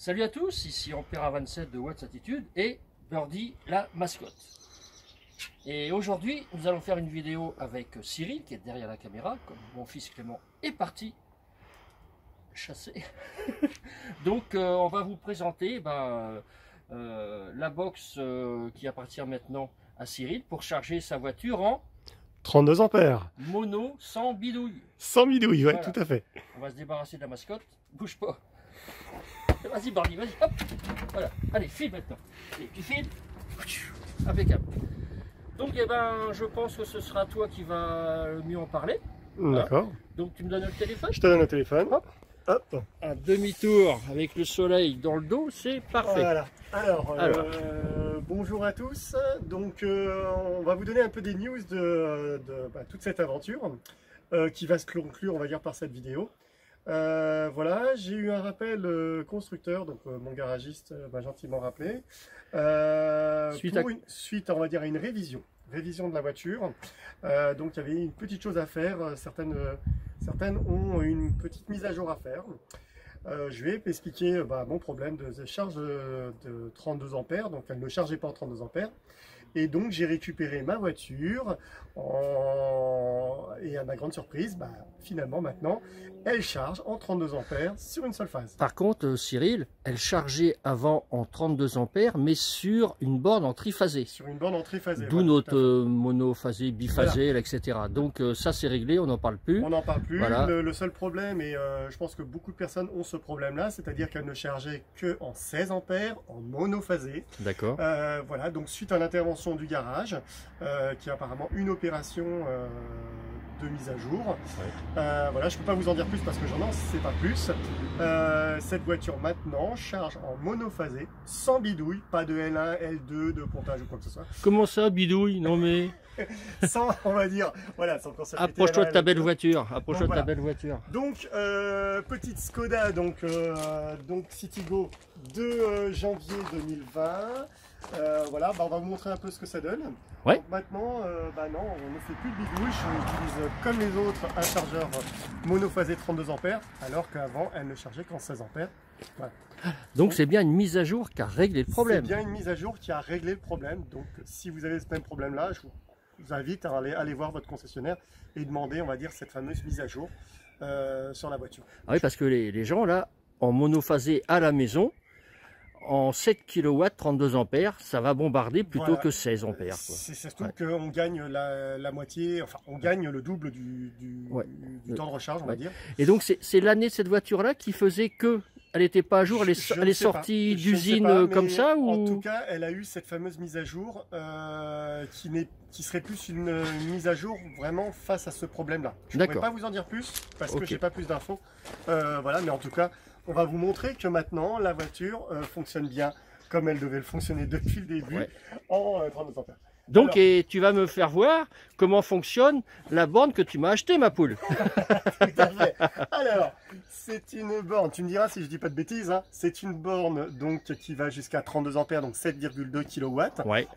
Salut à tous, ici Ampère 27 de Watts Attitude et Birdie la mascotte. Et aujourd'hui, nous allons faire une vidéo avec Cyril qui est derrière la caméra, comme mon fils Clément est parti chasser. Donc on va vous présenter la box qui appartient maintenant à Cyril pour charger sa voiture en 32 ampères. mono sans bidouille. Sans bidouille, ouais, Voilà. tout à fait. On va se débarrasser de la mascotte. Bouge pas. Vas-y, Barney, vas-y, hop. Voilà. Allez, file maintenant. Allez, tu files. Impeccable. Donc, je pense que ce sera toi qui va le mieux en parler. D'accord. Donc, tu me donnes le téléphone. Je te donne le téléphone. Hop. Hop. Un demi-tour avec le soleil dans le dos, c'est parfait. Voilà. Alors. Bonjour à tous. Donc, on va vous donner un peu des news de toute cette aventure qui va se conclure, on va dire, par cette vidéo. Voilà, j'ai eu un rappel constructeur, donc mon garagiste m'a gentiment rappelé, suite, on va dire, à une révision de la voiture. Donc il y avait une petite chose à faire, certaines ont une petite mise à jour à faire. Je vais expliquer mon problème de charge de 32 ampères, donc elle ne chargeait pas en 32 ampères. Et donc j'ai récupéré ma voiture et à ma grande surprise, finalement maintenant, elle charge en 32 ampères sur une seule phase. Par contre, Cyril, elle chargeait avant en 32 ampères, mais sur une borne en triphasé. Sur une borne en triphasé. D'où voilà, notre monophasé, biphasé, voilà, etc. Donc ça c'est réglé, on n'en parle plus. On n'en parle plus. Voilà. Le seul problème, et je pense que beaucoup de personnes ont ce problème-là, c'est-à-dire qu'elle ne chargeait que en 16 ampères, en monophasé. D'accord. Voilà, donc suite à l'intervention du garage, qui est apparemment une opération de mise à jour. Ouais. Voilà, je ne peux pas vous en dire plus parce que j'en sais pas plus. Cette voiture maintenant charge en monophasé, sans bidouille, pas de L1, L2, de pontage ou quoi que ce soit. Comment ça, bidouille? Non mais... Sans, on va dire, voilà, sans concept. Approche-toi de ta belle voiture. Approche-toi de ta belle voiture. Donc, petite Skoda, donc Citigo de janvier 2020. Voilà, on va vous montrer un peu ce que ça donne. Ouais. Donc maintenant, non, on ne fait plus de bidouille. J'utilise comme les autres un chargeur monophasé 32 ampères, alors qu'avant elle ne chargeait qu'en 16 ampères. Voilà. Donc c'est bien une mise à jour qui a réglé le problème. C'est bien une mise à jour qui a réglé le problème. Donc si vous avez ce même problème-là, je vous invite à aller voir votre concessionnaire et demander, on va dire, cette fameuse mise à jour sur la voiture. Ah oui, parce que les gens là, en monophasé à la maison, en 7 kW 32 ampères, ça va bombarder plutôt voilà. Que 16 ampères. C'est surtout qu'on gagne la moitié, enfin on gagne le double du temps de recharge, on va dire. Et donc c'est l'année de cette voiture-là qui faisait que elle n'était pas à jour, elle est sortie d'usine comme ça ou... En tout cas, elle a eu cette fameuse mise à jour qui serait plus une mise à jour vraiment face à ce problème-là. Je ne pourrais pas vous en dire plus parce que j'ai pas plus d'infos. Voilà, mais en tout cas, on va vous montrer que maintenant la voiture fonctionne bien comme elle devait le fonctionner depuis le début en 32 ampères. Donc, alors, et tu vas me faire voir comment fonctionne la borne que tu m'as achetée, ma poule. Tout à fait. Alors, c'est une borne, tu me diras si je dis pas de bêtises, hein, c'est une borne donc, qui va jusqu'à 32 ampères, donc 7,2 kW,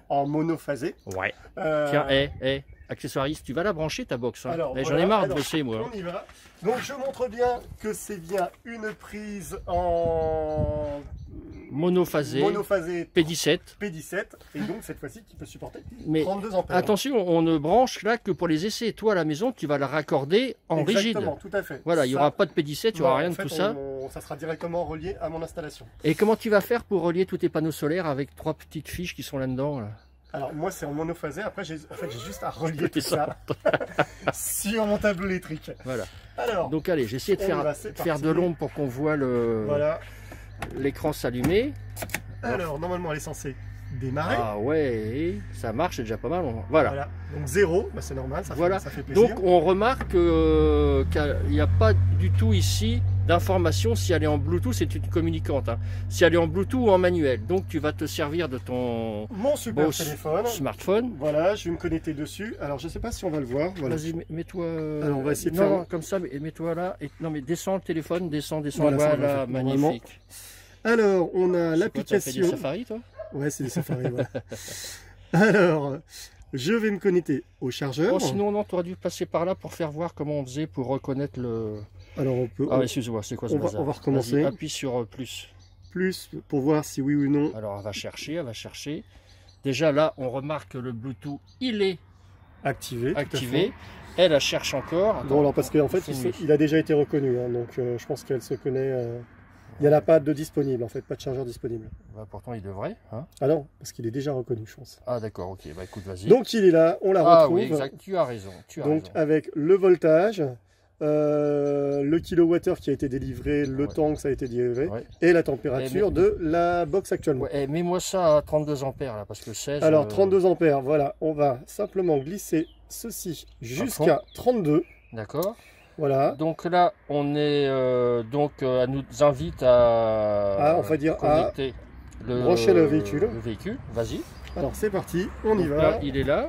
en monophasé. Ouais. Tiens, accessoiriste, tu vas la brancher ta box. Hein. Alors, j'en ai marre de bosser, moi. On y va. Donc, je montre bien que c'est bien une prise en... monophasé P17. Et donc cette fois-ci qui peut supporter 32 ampères. Attention, on ne branche là que pour les essais. Toi à la maison, tu vas la raccorder en rigide. Exactement, tout à fait. Voilà, il n'y aura pas de P17, il n'y aura rien de tout ça. Ça sera directement relié à mon installation. Et comment tu vas faire pour relier tous tes panneaux solaires avec 3 petites fiches qui sont là-dedans là? Alors moi c'est en monophasé, après j'ai juste à relier tout ça sur mon tableau électrique. Voilà. Alors, donc allez, j'essaie de faire de l'ombre pour qu'on voit l'écran s'allumer. Alors normalement elle est censée démarrer. Ah ouais, ça marche, c'est déjà pas mal. Voilà. Donc 0, c'est normal, ça fait plaisir. Donc on remarque qu'il n'y a pas du tout ici d'information si elle est en Bluetooth, c'est une communicante. Hein. Si elle est en Bluetooth ou en manuel. Donc tu vas te servir de mon super téléphone, smartphone. Voilà, je vais me connecter dessus. Alors je sais pas si on va le voir. Voilà. Vas-y, mets-toi. Alors on va essayer de faire. Non, comme ça, mets-toi là. Non mais descends le téléphone, descends. Voilà, magnifique. Alors on a l'application. Tu as fait des Safari, toi? Ouais, c'est des Safari. Voilà. Alors, je vais me connecter au chargeur. Oh, sinon, non, tu aurais dû passer par là pour faire voir comment on faisait pour reconnaître le... Alors, on peut... Ah, excuse-moi, c'est quoi ce bazar? On va recommencer. Appuie sur plus. plus pour voir si oui ou non. Alors elle va chercher, elle va chercher. Déjà là, on remarque que le Bluetooth, il est activé. Elle cherche encore. Attends, bon, alors parce qu'en fait, il a déjà été reconnu, hein, donc je pense qu'elle se connaît. Il n'y en a pas de disponible, en fait, pas de chargeur disponible. Bah, pourtant, il devrait. Hein, ah non, parce qu'il est déjà reconnu, je pense. Ah d'accord, ok, bah écoute, vas-y. Donc il est là, on la retrouve. Oui, exact, tu as raison. Donc avec le voltage, le kilowattheure qui a été délivré, le temps que ça a été délivré, et la température de la box actuellement. Mets-moi ça à 32 ampères, là, parce que 16... Alors 32 ampères, voilà, on va simplement glisser ceci jusqu'à 32. D'accord. Voilà. Donc là, on est elle nous invite à on va dire connecter brancher le véhicule. Vas-y. Alors c'est parti, on y va. Là, il est là.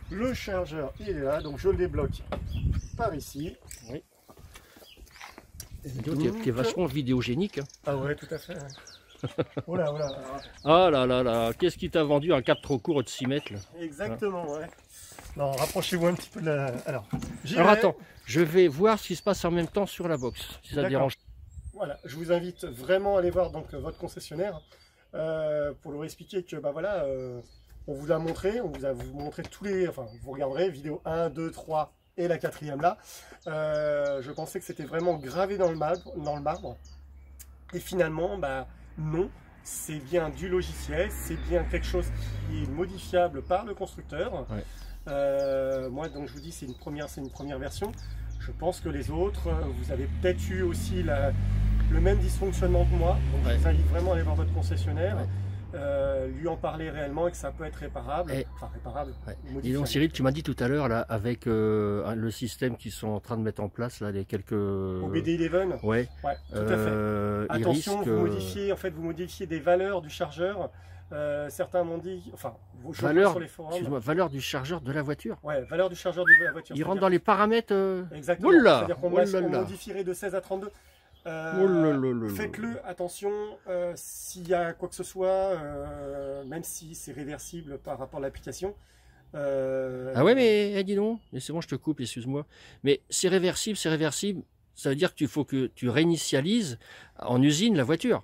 Le chargeur, il est là, donc je le débloque par ici. Oui. Tu es vachement vidéogénique. Hein. Ah ouais, tout à fait. Oh là, oh là. Ah là là là, qu'est-ce qui t'a vendu un cap trop court de 6 mètres là? Exactement, ouais. Non, rapprochez-vous un petit peu de la... Alors attends, je vais voir ce qui se passe en même temps sur la box, si ça te dérange. Voilà, je vous invite vraiment à aller voir donc votre concessionnaire pour leur expliquer que bah voilà, on vous l'a montré, on vous a montré tous les... Enfin, vous regarderez vidéo 1, 2, 3 et la 4e là. Je pensais que c'était vraiment gravé dans le marbre. Et finalement, bah non. C'est bien du logiciel, c'est bien quelque chose qui est modifiable par le constructeur. Ouais. Moi, donc je vous dis, c'est une première version. Je pense que les autres, vous avez peut-être eu aussi le même dysfonctionnement que moi. Donc je vous invite vraiment à aller voir votre concessionnaire, lui en parler réellement et que ça peut être réparable. Enfin, réparable. Dis donc, Cyril, tu m'as dit tout à l'heure là, avec le système qu'ils sont en train de mettre en place là, les quelques. OBD11. Ouais. Tout à fait. Attention, vous modifiez des valeurs du chargeur. Certains m'ont dit, enfin, sur les forums. Valeur du chargeur de la voiture. Ouais, valeur du chargeur de la voiture. Il rentre dans les paramètres. Exactement. C'est-à-dire qu'on modifierait de 16 à 32. Faites-le, attention, s'il y a quoi que ce soit, même si c'est réversible par rapport à l'application. Ah ouais, mais dis donc, c'est bon, je te coupe, excuse-moi. Mais c'est réversible, ça veut dire qu'il faut que tu réinitialises en usine la voiture.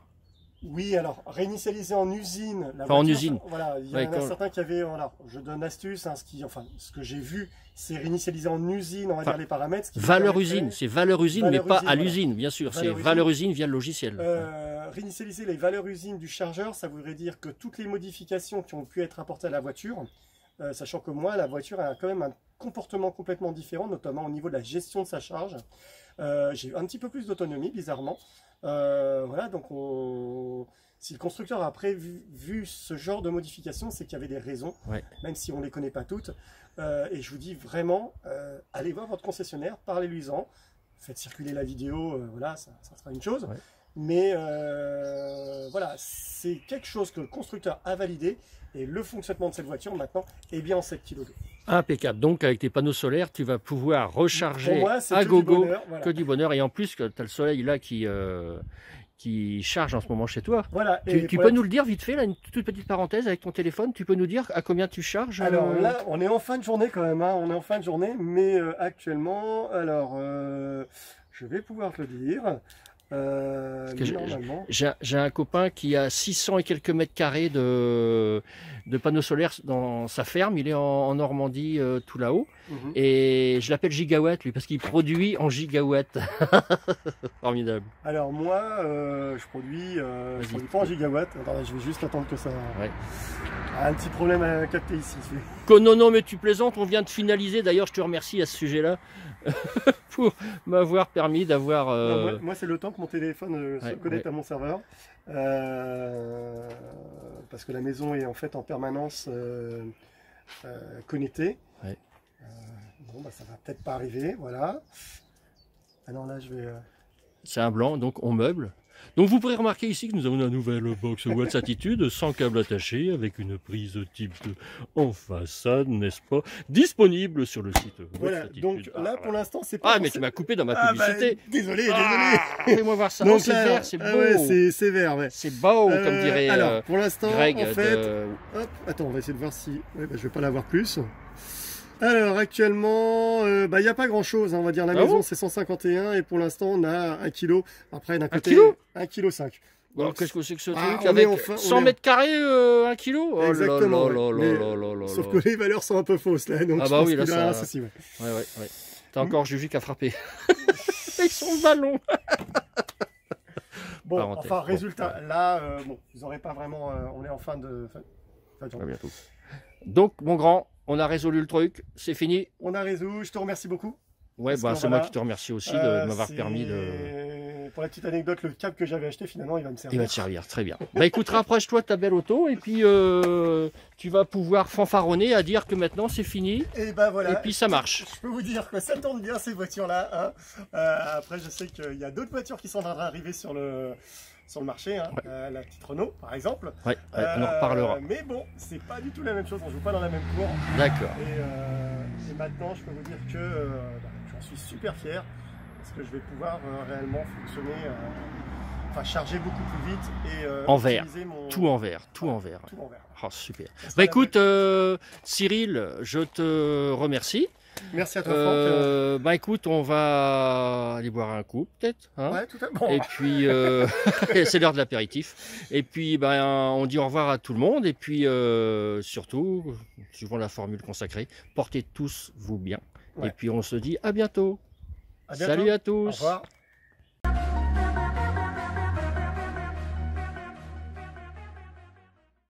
Oui, alors réinitialiser en usine. En usine. Voilà, il y en a certains qui avaient. Voilà, je donne l'astuce. Hein, ce que j'ai vu, c'est réinitialiser en usine, on va dire les paramètres. Valeur usine, c'est valeur usine, mais pas à l'usine, bien sûr. C'est valeur usine via le logiciel. Réinitialiser les valeurs usines du chargeur, ça voudrait dire que toutes les modifications qui ont pu être apportées à la voiture, sachant que moi, la voiture a quand même un comportement complètement différent, notamment au niveau de la gestion de sa charge. J'ai un petit peu plus d'autonomie, bizarrement. Voilà, donc si le constructeur a prévu ce genre de modification, c'est qu'il y avait des raisons, même si on ne les connaît pas toutes. Et je vous dis vraiment, allez voir votre concessionnaire, parlez-lui-en, faites circuler la vidéo, voilà, ça sera une chose. Mais voilà, c'est quelque chose que le constructeur a validé et le fonctionnement de cette voiture maintenant est bien en 7 kg. Impeccable. Donc avec tes panneaux solaires, tu vas pouvoir recharger à gogo, que du bonheur. Et en plus, tu as le soleil là qui charge en ce moment chez toi. Voilà. Tu peux nous le dire vite fait, là, une toute petite parenthèse avec ton téléphone, tu peux nous dire à combien tu charges? Alors là, on est en fin de journée quand même, hein, on est en fin de journée, mais actuellement, alors, je vais pouvoir te le dire. J'ai un copain qui a 600 et quelques mètres carrés de panneaux solaires dans sa ferme. Il est en Normandie, tout là-haut. Et je l'appelle gigawatt, lui, parce qu'il produit en gigawatts. Formidable. Alors moi, je produis pas en gigawatts. Attends, je vais juste attendre que ça... Un petit problème à capter ici. Non, mais tu plaisantes, on vient de finaliser. D'ailleurs, je te remercie à ce sujet-là pour m'avoir permis d'avoir... Moi, c'est le temps que mon téléphone se connecte à mon serveur. Parce que la maison est en fait en permanence connectée. Bon, bah, ça va peut-être pas arriver, voilà. Alors là, je vais... C'est un blanc, donc on meuble. Donc vous pourrez remarquer ici que nous avons une nouvelle box Watts Attitude sans câble attaché avec une prise type 2 en façade, n'est-ce pas? Disponible sur le site Voilà, Attitude. Donc là pour l'instant c'est pas... Ah mais tu m'as coupé dans ma publicité. Désolé. Fais-moi voir ça. Donc, c'est vert, c'est beau. Ouais, c'est vert, ouais. C'est beau comme dirait alors, pour l'instant, Greg. En fait, hop, attends, on va essayer de voir si... je vais pas l'avoir plus. Alors actuellement, il n'y a pas grand chose, hein, on va dire la maison c'est 151 et pour l'instant on a 1 kg. Après d'un côté 1,5 kg. Alors, qu'est-ce que c'est que ce truc avec 100 mètres carrés, 1 kilo? Oh exactement. Là. Sauf que les valeurs sont un peu fausses là. Donc ah bah oui, là, ça... souci, ouais. Ouais. T'as encore Juju qui a frappé. Avec son ballon. Bon, enfin, résultat, là, bon, vous n'aurez pas vraiment... on est en fin de bientôt. Donc, mon grand, on a résolu le truc, c'est fini. On a résolu, je te remercie beaucoup. Ouais, bah, c'est moi qui te remercie aussi de m'avoir permis de... Pour la petite anecdote, le câble que j'avais acheté, finalement, il va me servir. Il va te servir, très bien. Bah écoute, rapproche-toi de ta belle auto et puis tu vas pouvoir fanfaronner à dire que maintenant c'est fini. Et bah voilà. Et puis ça marche. Je peux vous dire que ça tourne bien ces voitures-là. Hein. Après, je sais qu'il y a d'autres voitures qui sont en train d'arriver sur le marché. Hein. Ouais. La petite Renault, par exemple. Ouais, on en reparlera. Mais bon, c'est pas du tout la même chose. On joue pas dans la même cour. D'accord. Et maintenant, je peux vous dire que j'en suis super fier. Parce que je vais pouvoir réellement fonctionner, enfin charger beaucoup plus vite et en verre, tout en verre. Oh, super. Bah écoute, Cyril, je te remercie. Merci à toi, Franck. Bah écoute, on va aller boire un coup, peut-être. Hein, ouais, tout à fait. Bon. Et puis, c'est l'heure de l'apéritif. Et puis, ben, on dit au revoir à tout le monde. Et puis, surtout, suivant la formule consacrée, portez tous vous bien. Ouais. Et puis, on se dit à bientôt. Salut à tous. Au revoir.